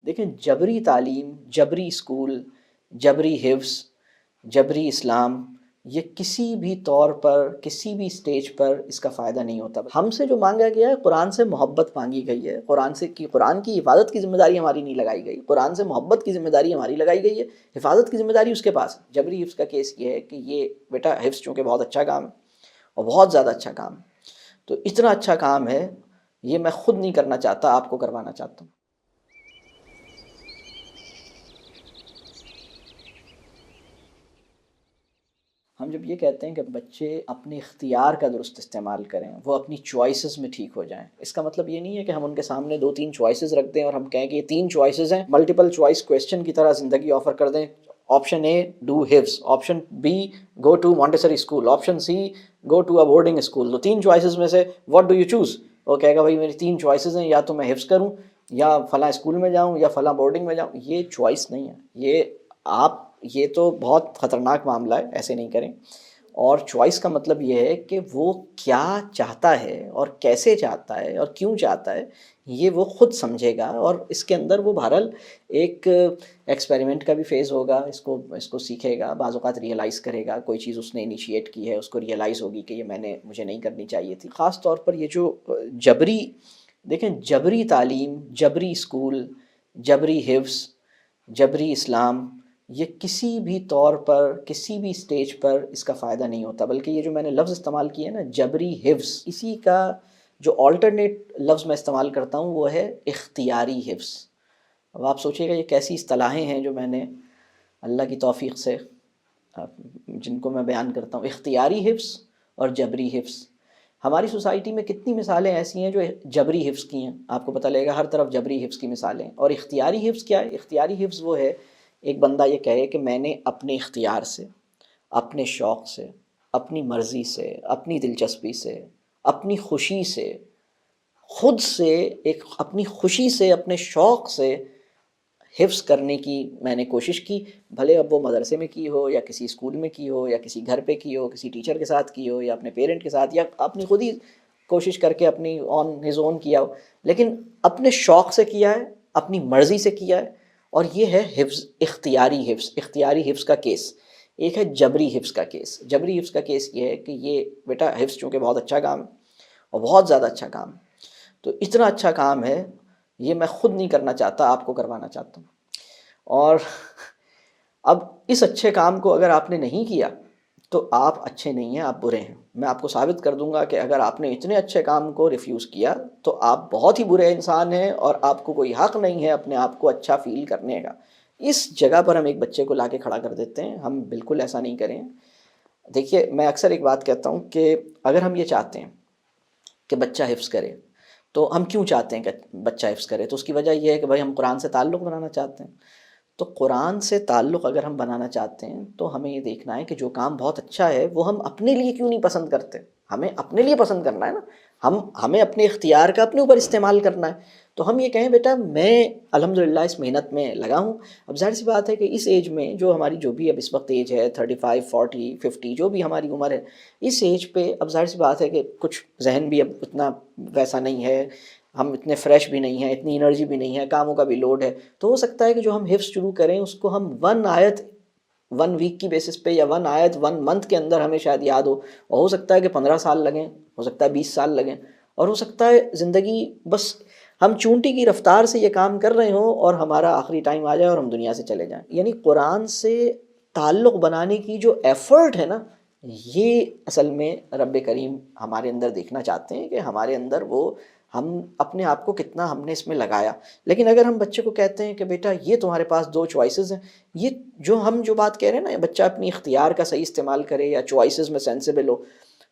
دیکھیں، جبری تعلیم، جبری اسکول، جبری حفظ، جبری اسلام، یہ کسی بھی طور پر کسی بھی سٹیج پر اس کا فائدہ نہیں ہوتا۔ ہم سے جو مانگا گیا ہے، قرآن سے محبت مانگی گئی ہے، قرآن کی حفاظت کی ذمہ داری ہماری نہیں لگائی گئی، قرآن سے محبت کی ذمہ داری ہماری لگائی گئی ہے، حفاظت کی ذمہ داری اس کے پاس ہے۔ جبری حفظ کا کیس یہ ہے کہ یہ بیٹا حفظ چونکہ بہت اچھا کام ہے اور بہت زیادہ اچھا کام ہے، تو اتنا اچھا کام ہے یہ میں خود نہیں کرنا چاہتا، آپ کو کروانا چاہتا ہوں۔ ہم جب یہ کہتے ہیں کہ بچے اپنے اختیار کا درست استعمال کریں، وہ اپنی چوائسز میں ٹھیک ہو جائیں، اس کا مطلب یہ نہیں ہے کہ ہم ان کے سامنے 2-3 چوائسز رکھ دیں اور ہم کہیں کہ یہ 3 چوائسز ہیں، ملٹیپل چوائس کویسچن کی طرح زندگی آفر کر دیں۔ آپشن اے ڈو حفظ، option B go to Montessori school, option C go to a boarding school. تو 3 چوائسز میں سے واٹ ڈو یو چوز؟ وہ کہے گا بھائی میری 3 چوائسز ہیں، یا تو میں حفظ کروں، یا فلاں اسکول میں جاؤں، یا فلاں بورڈنگ میں جاؤں۔ یہ چوائس نہیں ہے، یہ تو بہت خطرناک معاملہ ہے، ایسے نہیں کریں۔ اور چوائس کا مطلب یہ ہے کہ وہ کیا چاہتا ہے اور کیسے چاہتا ہے اور کیوں چاہتا ہے، یہ وہ خود سمجھے گا، اور اس کے اندر وہ بہرحال ایک ایکسپیریمنٹ کا بھی فیز ہوگا، اس کو سیکھے گا، بعض اوقات ریئلائز کرے گا، کوئی چیز اس نے انیشیٹ کی ہے، اس کو ریئلائز ہوگی کہ یہ مجھے نہیں کرنی چاہیے تھی۔ خاص طور پر یہ جو دیکھیں، جبری تعلیم، جبری اسکول، جبری حفظ، جبری اسلام، یہ کسی بھی طور پر کسی بھی سٹیج پر اس کا فائدہ نہیں ہوتا، بلکہ یہ جو میں نے لفظ استعمال کیا ہے نا، جبری حفظ، اسی کا جو آلٹرنیٹ لفظ میں استعمال کرتا ہوں وہ ہے اختیاری حفظ۔ اب آپ سوچئے گا یہ کیسی اصطلاحیں ہیں جو میں نے اللہ کی توفیق سے جن کو میں بیان کرتا ہوں، اختیاری حفظ اور جبری حفظ۔ ہماری سوسائٹی میں کتنی مثالیں ایسی ہیں جو جبری حفظ کی ہیں، آپ کو پتہ لگے گا ہر طرف جبری حفظ کی مثالیں۔ اور اختیاری حفظ کیا ہے؟ اختیاری حفظ وہ ہے، ایک بندہ یہ کہے کہ میں نے اپنے اختیار سے، اپنے شوق سے، اپنی مرضی سے، اپنی دلچسپی سے، اپنی خوشی سے، خود سے، اپنی خوشی سے، اپنے شوق سے حفظ کرنے کی میں نے کوشش کی، بھلے اب وہ مدرسے میں کی ہو، یا کسی اسکول میں کی ہو، یا کسی گھر پہ کی ہو، کسی ٹیچر کے ساتھ کی ہو، یا اپنے پیرنٹ کے ساتھ، یا اپنی خود ہی کوشش کر کے اپنی آن ہز اون کیا ہو، لیکن اپنے شوق سے کیا ہے، اپنی مرضی سے کیا ہے، اور یہ ہے حفظ، اختیاری حفظ۔ اختیاری حفظ کا کیس ایک ہے جبری حفظ کا کیس۔ جبری حفظ کا کیس یہ ہے کہ یہ بیٹا حفظ چونکہ بہت اچھا کام ہے اور بہت زیادہ اچھا کام ہے، تو اتنا اچھا کام ہے یہ میں خود نہیں کرنا چاہتا، آپ کو کروانا چاہتا ہوں۔ اور اب اس اچھے کام کو اگر آپ نے نہیں کیا تو آپ اچھے نہیں ہیں، آپ برے ہیں۔ میں آپ کو ثابت کر دوں گا کہ اگر آپ نے اتنے اچھے کام کو ریفیوز کیا تو آپ بہت ہی برے انسان ہیں، اور آپ کو کوئی حق نہیں ہے اپنے آپ کو اچھا فیل کرنے کا۔ اس جگہ پر ہم ایک بچے کو لا کے کھڑا کر دیتے ہیں، ہم بالکل ایسا نہیں کریں۔ دیکھیے، میں اکثر ایک بات کہتا ہوں کہ اگر ہم یہ چاہتے ہیں کہ بچہ حفظ کرے، تو ہم کیوں چاہتے ہیں کہ بچہ حفظ کرے؟ تو اس کی وجہ یہ ہے کہ بھائی ہم قرآن سے تعلق بنانا چاہتے ہیں۔ تو قرآن سے تعلق اگر ہم بنانا چاہتے ہیں تو ہمیں یہ دیکھنا ہے کہ جو کام بہت اچھا ہے وہ ہم اپنے لیے کیوں نہیں پسند کرتے۔ ہمیں اپنے لیے پسند کرنا ہے نا، ہمیں اپنے اختیار کا اپنے اوپر استعمال کرنا ہے۔ تو ہم یہ کہیں بیٹا میں الحمدللہ اس محنت میں لگا ہوں۔ اب ظاہر سی بات ہے کہ اس ایج میں جو ہماری جو بھی اب اس وقت ایج ہے 35 40 50 جو بھی ہماری عمر ہے، اس ایج پہ اب ظاہر سی بات ہے کہ کچھ ذہن بھی اب اتنا ویسا نہیں ہے، ہم اتنے فریش بھی نہیں ہیں، اتنی انرجی بھی نہیں ہے، کاموں کا بھی لوڈ ہے۔ تو ہو سکتا ہے کہ جو ہم حفظ شروع کریں اس کو ہم 1 آیت 1 ویک کی بیسس پہ، یا 1 آیت 1 منتھ کے اندر ہمیں شاید یاد ہو، اور ہو سکتا ہے کہ 15 سال لگیں، ہو سکتا ہے 20 سال لگیں، اور ہو سکتا ہے زندگی بس ہم چونٹی کی رفتار سے یہ کام کر رہے ہوں اور ہمارا آخری ٹائم آ جائے اور ہم دنیا سے چلے جائیں۔ یعنی قرآن سے تعلق بنانے کی جو ایفرٹ ہے نا، یہ اصل میں رب کریم ہمارے اندر دیکھنا چاہتے ہیں کہ ہمارے اندر وہ ہم اپنے آپ کو کتنا ہم نے اس میں لگایا۔ لیکن اگر ہم بچے کو کہتے ہیں کہ بیٹا یہ تمہارے پاس 2 چوائسیز ہیں، یہ جو بات کہہ رہے ہیں نا، بچہ اپنی اختیار کا صحیح استعمال کرے یا چوائسیز میں سینسیبل ہو،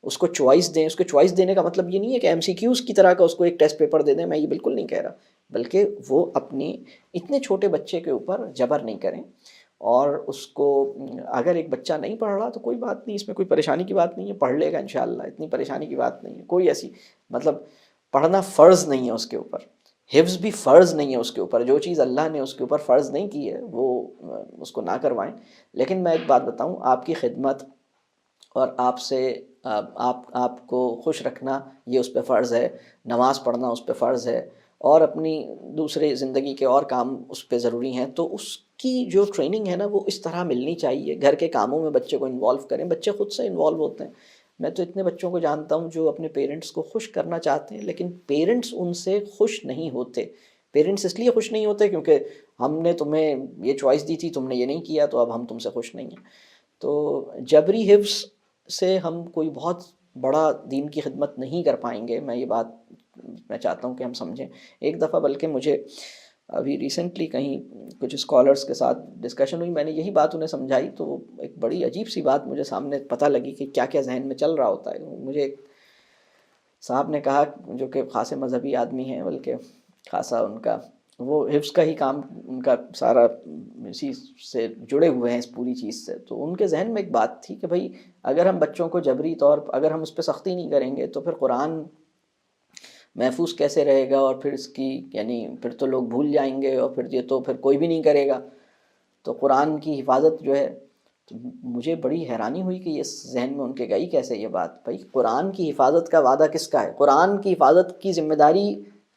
اس کو چوائس دیں۔ اس کو چوائس دینے کا مطلب یہ نہیں ہے کہ ایم سی کیوز کی طرح کا اس کو ایک ٹیسٹ پیپر دے دیں، میں یہ بالکل نہیں کہہ رہا، بلکہ وہ اپنی اتنے چھوٹے بچے کے اوپر جبر نہیں کریں۔ اور اس کو اگر ایک بچہ نہیں پڑھ رہا تو کوئی بات نہیں، اس میں کوئی پریشانی کی بات نہیں ہے، پڑھ لے گا انشاءاللہ، اتنی پریشانی کی بات نہیں ہے، کوئی ایسی مطلب پڑھنا فرض نہیں ہے اس کے اوپر، حفظ بھی فرض نہیں ہے اس کے اوپر، جو چیز اللہ نے اس کے اوپر فرض نہیں کی ہے وہ اس کو نہ کروائیں۔ لیکن میں ایک بات بتاؤں، آپ کی خدمت اور آپ سے آپ کو خوش رکھنا یہ اس پہ فرض ہے، نماز پڑھنا اس پہ فرض ہے، اور اپنی دوسرے زندگی کے اور کام اس پہ ضروری ہیں، تو اس کی جو ٹریننگ ہے نا وہ اس طرح ملنی چاہیے. گھر کے کاموں میں بچے کو انوالو کریں. بچے خود سے انوالو ہوتے ہیں. میں تو اتنے بچوں کو جانتا ہوں جو اپنے پیرنٹس کو خوش کرنا چاہتے ہیں، لیکن پیرنٹس ان سے خوش نہیں ہوتے. پیرنٹس اس لیے خوش نہیں ہوتے کیونکہ ہم نے تمہیں یہ چوائس دی تھی، تم نے یہ نہیں کیا، تو اب ہم تم سے خوش نہیں ہیں. تو جبری حفظ سے ہم کوئی بہت بڑا دین کی خدمت نہیں کر پائیں گے. میں یہ بات میں چاہتا ہوں کہ ہم سمجھیں. ایک دفعہ بلکہ مجھے ابھی ریسنٹلی کہیں کچھ اسکالرس کے ساتھ ڈسکشن ہوئی، میں نے یہی بات انہیں سمجھائی، تو ایک بڑی عجیب سی بات مجھے سامنے پتہ لگی کہ کیا کیا ذہن میں چل رہا ہوتا ہے. مجھے ایک صاحب نے کہا، جو کہ خاصے مذہبی آدمی ہیں، بلکہ خاصا ان کا وہ حفظ کا ہی کام، ان کا سارا اسی سے جڑے ہوئے ہیں اس پوری چیز سے. تو ان کے ذہن میں ایک بات تھی کہ بھائی اگر ہم بچوں کو جبری طور پر اگر ہم اس پہ سختی نہیں کریں گے تو پھر قرآن محفوظ کیسے رہے گا، اور پھر اس کی یعنی پھر تو لوگ بھول جائیں گے، اور پھر یہ تو پھر کوئی بھی نہیں کرے گا. تو قرآن کی حفاظت جو ہے، تو مجھے بڑی حیرانی ہوئی کہ یہ ذہن میں ان کے گئی کیسے یہ بات. بھائی قرآن کی حفاظت کا وعدہ کس کا ہے؟ قرآن کی حفاظت کی ذمہ داری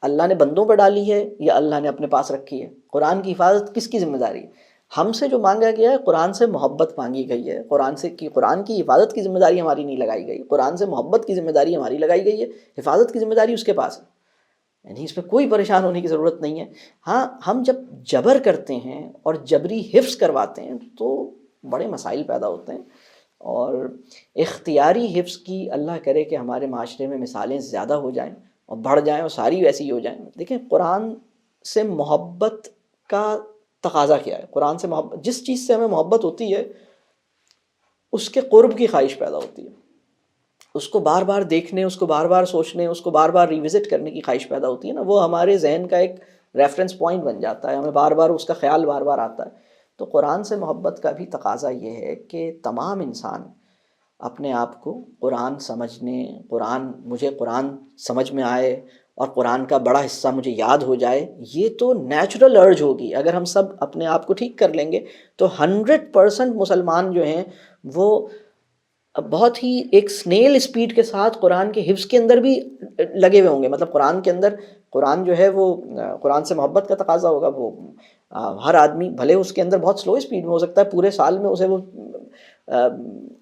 اللہ نے بندوں پر ڈالی ہے یا اللہ نے اپنے پاس رکھی ہے؟ قرآن کی حفاظت کس کی ذمہ داری ہے؟ ہم سے جو مانگا گیا ہے، قرآن سے محبت مانگی گئی ہے. قرآن کی حفاظت کی ذمہ داری ہماری نہیں لگائی گئی. قرآن سے محبت کی ذمہ داری ہماری لگائی گئی ہے، حفاظت کی ذمہ داری اس کے پاس ہے. یعنی اس میں کوئی پریشان ہونے کی ضرورت نہیں ہے. ہاں، ہم جب جبر کرتے ہیں اور جبری حفظ کرواتے ہیں تو بڑے مسائل پیدا ہوتے ہیں. اور اختیاری حفظ کی اللہ کرے کہ ہمارے معاشرے میں مثالیں زیادہ ہو جائیں اور بڑھ جائیں اور ساری ویسی ہی ہو جائیں. دیکھیں قرآن سے محبت کا تقاضا کیا ہے. قرآن سے محبت، جس چیز سے ہمیں محبت ہوتی ہے اس کے قرب کی خواہش پیدا ہوتی ہے، اس کو بار بار دیکھنے، اس کو بار بار سوچنے، اس کو بار بار ریوزٹ کرنے کی خواہش پیدا ہوتی ہے نا. وہ ہمارے ذہن کا ایک ریفرنس پوائنٹ بن جاتا ہے، ہمیں بار بار اس کا خیال بار بار آتا ہے. تو قرآن سے محبت کا بھی تقاضا یہ ہے کہ تمام انسان اپنے آپ کو قرآن سمجھنے، مجھے قرآن سمجھ میں آئے اور قرآن کا بڑا حصہ مجھے یاد ہو جائے، یہ تو نیچرل ارج ہوگی. اگر ہم سب اپنے آپ کو ٹھیک کر لیں گے تو 100% مسلمان جو ہیں وہ بہت ہی ایک سنیل اسپیڈ کے ساتھ قرآن کے حفظ کے اندر بھی لگے ہوئے ہوں گے. مطلب قرآن کے اندر، قرآن جو ہے وہ قرآن سے محبت کا تقاضا ہوگا. وہ ہر آدمی بھلے اس کے اندر بہت سلو اسپیڈ میں ہو سکتا ہے، پورے سال میں اسے وہ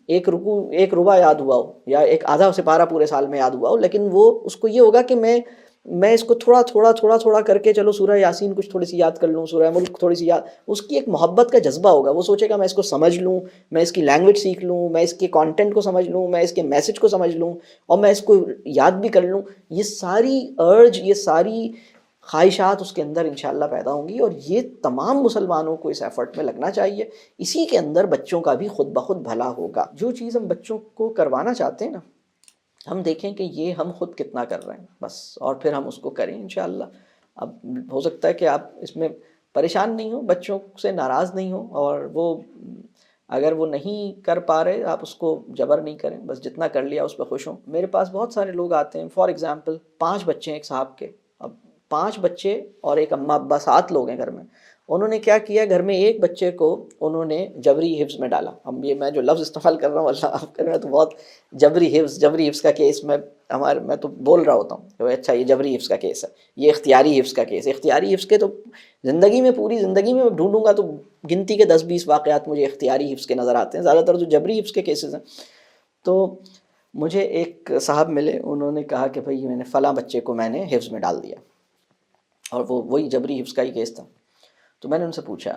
ایک ربع یاد ہوا ہو یا ایک آدھا سپارہ پورے سال میں یاد ہوا ہو، لیکن وہ اس کو یہ ہوگا کہ میں اس کو تھوڑا کر کے، چلو سورہ یاسین کچھ تھوڑی سی یاد کر لوں، سورہ ملک تھوڑی سی یاد. اس کی ایک محبت کا جذبہ ہوگا. وہ سوچے گا میں اس کو سمجھ لوں، میں اس کی لینگویج سیکھ لوں، میں اس کے کانٹینٹ کو سمجھ لوں، میں اس کے میسج کو سمجھ لوں، اور میں اس کو یاد بھی کر لوں. یہ ساری ارج، یہ ساری خواہشات اس کے اندر انشاءاللہ پیدا ہوں گی. اور یہ تمام مسلمانوں کو اس ایفرٹ میں لگنا چاہیے. اسی کے اندر بچوں کا بھی خود بخود بھلا ہوگا. جو چیز ہم بچوں کو کروانا چاہتے ہیں نا، ہم دیکھیں کہ یہ ہم خود کتنا کر رہے ہیں بس، اور پھر ہم اس کو کریں انشاءاللہ. اب ہو سکتا ہے کہ آپ اس میں پریشان نہیں ہوں، بچوں سے ناراض نہیں ہوں، اور وہ اگر وہ نہیں کر پا رہے آپ اس کو جبر نہیں کریں، بس جتنا کر لیا اس پہ خوش ہوں. میرے پاس بہت سارے لوگ آتے ہیں، فار ایگزامپل 5 بچے ہیں ایک صاحب کے. اب 5 بچے اور ایک اماں ابا، 7 لوگ ہیں گھر میں. انہوں نے کیا کیا، گھر میں ایک بچے کو انہوں نے جبری حفظ میں ڈالا. اب یہ میں جو لفظ استعمال کر رہا ہوں، اللہ آپ کرے، تو بہت جبری حفظ کا کیس میں تو بول رہا ہوتا ہوں کہ اچھا یہ جبری حفظ کا کیس ہے، یہ اختیاری حفظ کا کیس ہے. اختیاری حفظ کے تو پوری زندگی میں ڈھونڈوں گا تو گنتی کے 10-20 واقعات مجھے اختیاری حفظ کے نظر آتے ہیں. زیادہ تر جو جبری حفظ کے کیسز ہیں. تو مجھے ایک صاحب ملے، انہوں نے کہا کہ بھائی میں نے فلاں بچے کو میں نے حفظ میں ڈال دیا، اور وہی جبری حفظ کا ہی کیس تھا. تو میں نے ان سے پوچھا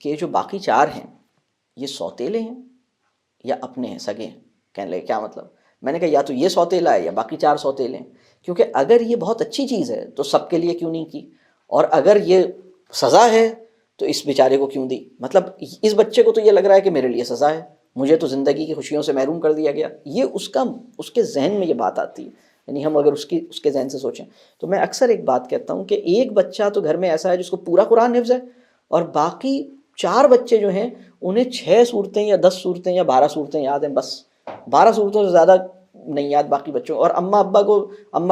کہ یہ جو باقی 4 ہیں، یہ سوتیلے ہیں یا اپنے ہیں، سگے ہیں؟ کہنے لگے کیا مطلب؟ میں نے کہا یا تو یہ سوتیلا ہے یا باقی 4 سوتیلے ہیں. کیونکہ اگر یہ بہت اچھی چیز ہے تو سب کے لیے کیوں نہیں کی، اور اگر یہ سزا ہے تو اس بیچارے کو کیوں دی؟ مطلب اس بچے کو تو یہ لگ رہا ہے کہ میرے لیے سزا ہے، مجھے تو زندگی کی خوشیوں سے محروم کر دیا گیا. یہ اس کے ذہن میں یہ بات آتی ہے. یعنی ہم اگر اس کے ذہن سے سوچیں تو میں اکثر ایک بات کہتا ہوں کہ ایک بچہ تو گھر میں ایسا ہے جس کو پورا قرآن حفظ ہے، اور باقی 4 بچے جو ہیں انہیں 6 صورتیں یا 10 صورتیں یا 12 صورتیں یاد ہیں، بس 12 صورتوں سے زیادہ نہیں یاد باقی بچوں. اور اماں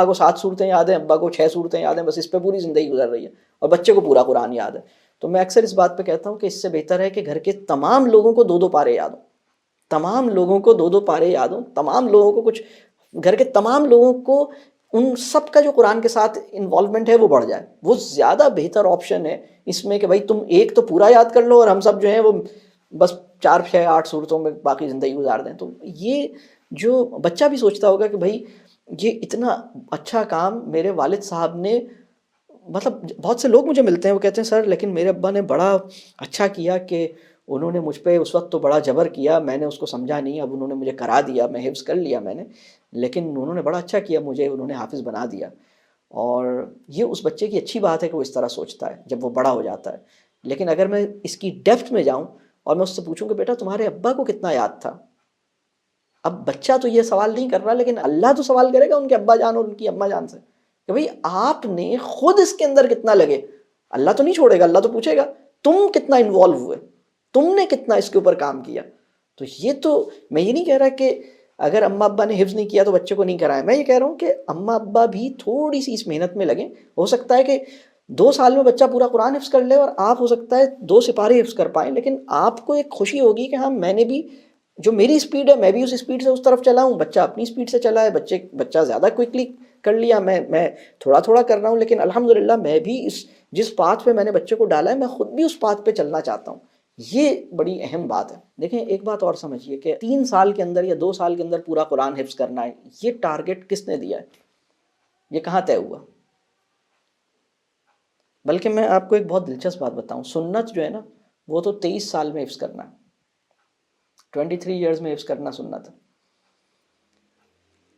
کو 7 صورتیں یاد ہیں، ابا کو 6 صورتیں یاد ہیں، بس اس پہ پوری زندگی گزر رہی ہے، اور بچے کو پورا قرآن یاد ہے. تو میں اکثر اس بات پہ کہتا ہوں کہ اس سے بہتر ہے کہ گھر کے تمام لوگوں کو 2-2 پارے یاد ہوں، تمام لوگوں کو 2-2 پارے یاد ہوں، تمام لوگوں کو گھر کے تمام لوگوں کو ان سب کا جو قرآن کے ساتھ انوالومنٹ ہے وہ بڑھ جائے، وہ زیادہ بہتر آپشن ہے اس میں کہ بھائی تم ایک تو پورا یاد کر لو اور ہم سب جو ہیں وہ بس 4 6 8 صورتوں میں باقی زندگی گزار دیں. تو یہ جو بچہ بھی سوچتا ہوگا کہ بھائی یہ اتنا اچھا کام میرے والد صاحب نے، مطلب بہت سے لوگ مجھے ملتے ہیں وہ کہتے ہیں سر لیکن میرے ابا نے بڑا اچھا کیا کہ انہوں نے مجھ پہ اس وقت تو بڑا جبر کیا، میں نے اس کو سمجھا نہیں، اب انہوں نے مجھے کرا دیا، میں حفظ کر لیا میں نے، لیکن انہوں نے بڑا اچھا کیا مجھے، انہوں نے حافظ بنا دیا. اور یہ اس بچے کی اچھی بات ہے کہ وہ اس طرح سوچتا ہے جب وہ بڑا ہو جاتا ہے. لیکن اگر میں اس کی ڈیپتھ میں جاؤں اور میں اس سے پوچھوں کہ بیٹا تمہارے ابا کو کتنا یاد تھا، اب بچہ تو یہ سوال نہیں کر رہا لیکن اللہ تو سوال کرے گا ان کے ابا جان اور ان کی اماں جان سے کہ بھئی آپ نے خود اس کے اندر کتنا لگے. اللہ تو نہیں چھوڑے گا، اللہ تو پوچھے گا تم کتنا انوالو ہوئے، تم نے کتنا اس کے اوپر کام کیا. تو یہ تو میں یہ نہیں کہہ رہا کہ اگر اماں ابا نے حفظ نہیں کیا تو بچے کو نہیں کرائے، میں یہ کہہ رہا ہوں کہ اماں ابا بھی تھوڑی سی اس محنت میں لگیں. ہو سکتا ہے کہ 2 سال میں بچہ پورا قرآن حفظ کر لے اور آپ ہو سکتا ہے 2 سپارے حفظ کر پائیں، لیکن آپ کو ایک خوشی ہوگی کہ ہاں میں نے بھی جو میری اسپیڈ ہے میں بھی اس اسپیڈ سے اس طرف چلا ہوں، بچہ اپنی اسپیڈ سے چلا ہے، بچہ زیادہ کوئکلی کر لیا، میں تھوڑا تھوڑا کر رہا ہوں، لیکن الحمدللہ میں بھی جس پاتھ پہ میں نے بچے کو ڈالا ہے میں خود بھی اس پاتھ پہ چلنا چاہتا ہوں. یہ بڑی اہم بات ہے. دیکھیں ایک بات اور سمجھیے کہ 3 سال کے اندر یا 2 سال کے اندر پورا قرآن حفظ کرنا ہے، یہ ٹارگٹ کس نے دیا ہے؟ یہ کہاں طے ہوا؟ بلکہ میں آپ کو ایک بہت دلچسپ بات بتاؤں، سنت جو ہے نا وہ تو 23 سال میں حفظ کرنا ہے، 23 ایئرز میں حفظ کرنا سنت ہے.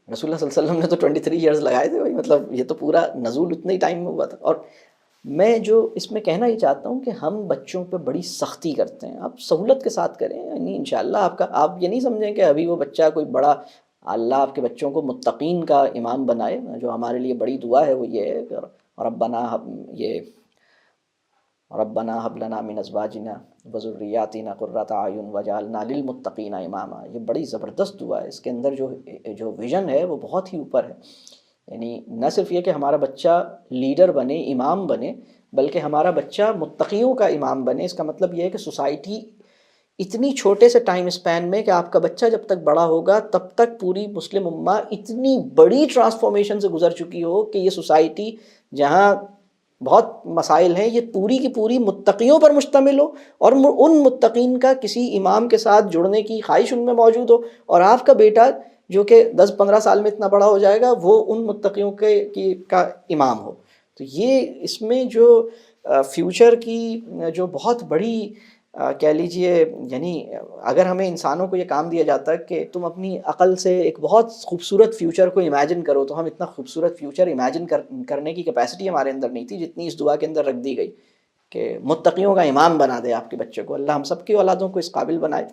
رسول اللہ صلی اللہ علیہ وسلم نے تو 23 ایئرز لگائے تھے بھائی، مطلب یہ تو پورا نزول اتنے ہی ٹائم میں ہوا تھا. اور میں جو اس میں کہنا یہ چاہتا ہوں کہ ہم بچوں پہ بڑی سختی کرتے ہیں، آپ سہولت کے ساتھ کریں، یعنی انشاءاللہ آپ یہ نہیں سمجھیں کہ ابھی وہ بچہ کوئی بڑا، اللہ آپ کے بچوں کو متقین کا امام بنائے. جو ہمارے لیے بڑی دعا ہے وہ یہ ہے کہ ربنا ربنا هب لنا من ازواجنا وذرياتنا قرۃ اعین واجعلنا للمتقین اماما. یہ بڑی زبردست دعا ہے، اس کے اندر جو ویژن ہے وہ بہت ہی اوپر ہے. یعنی نہ صرف یہ کہ ہمارا بچہ لیڈر بنے، امام بنے، بلکہ ہمارا بچہ متقیوں کا امام بنے. اس کا مطلب یہ ہے کہ سوسائٹی اتنی چھوٹے سے ٹائم اسپین میں کہ آپ کا بچہ جب تک بڑا ہوگا تب تک پوری مسلم امہ اتنی بڑی ٹرانسفارمیشن سے گزر چکی ہو کہ یہ سوسائٹی جہاں بہت مسائل ہیں یہ پوری کی پوری متقیوں پر مشتمل ہو، اور ان متقین کا کسی امام کے ساتھ جڑنے کی خواہش ان میں موجود ہو، اور آپ کا بیٹا جو کہ 10 15 سال میں اتنا بڑا ہو جائے گا وہ ان متقیوں کا امام ہو. تو یہ اس میں جو فیوچر کی جو بہت بڑی کہہ لیجئے، یعنی اگر ہمیں انسانوں کو یہ کام دیا جاتا ہے کہ تم اپنی عقل سے ایک بہت خوبصورت فیوچر کو امیجن کرو، تو ہم اتنا خوبصورت فیوچر امیجن کرنے کی کیپیسٹی ہمارے اندر نہیں تھی جتنی اس دعا کے اندر رکھ دی گئی کہ متقیوں کا امام بنا دے آپ کے بچے کو. اللہ ہم سب کی اولادوں کو اس قابل بنائے.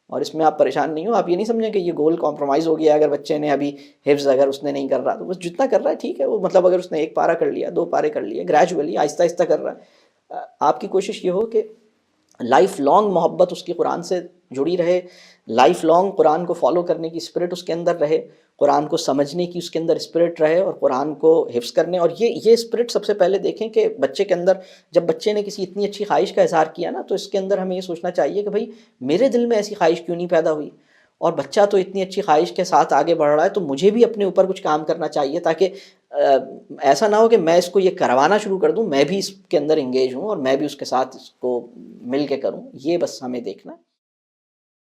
اور اس میں آپ پریشان نہیں ہو، آپ یہ نہیں سمجھیں کہ یہ گول کمپرومائز ہو گیا اگر بچے نے ابھی حفظ اگر اس نے نہیں کر رہا تو بس جتنا کر رہا ہے ٹھیک ہے، وہ مطلب اگر اس نے 1 پارہ کر لیا 2 پارے کر لیے گریجولی آہستہ آہستہ کر رہا ہے. آپ کی کوشش یہ ہو کہ لائف لانگ محبت اس کی قرآن سے جڑی رہے، لائف لانگ قرآن کو فالو کرنے کی اسپرٹ اس کے اندر رہے، قرآن کو سمجھنے کی اس کے اندر اسپرٹ رہے، اور قرآن کو حفظ کرنے. اور یہ اسپرٹ سب سے پہلے دیکھیں کہ بچے کے اندر جب بچے نے کسی اتنی اچھی خواہش کا اظہار کیا نا تو اس کے اندر ہمیں یہ سوچنا چاہیے کہ بھائی میرے دل میں ایسی خواہش کیوں نہیں پیدا ہوئی، اور بچہ تو اتنی اچھی خواہش کے ساتھ آگے بڑھ رہا ہے تو مجھے بھی اپنے اوپر کچھ کام کرنا چاہیے تاکہ ایسا نہ ہو کہ میں اس کو یہ کروانا شروع کر دوں، میں بھی اس کے اندر انگیج ہوں اور میں بھی اس کے ساتھ اس کو مل کے کروں. یہ بس ہمیں دیکھنا ہے.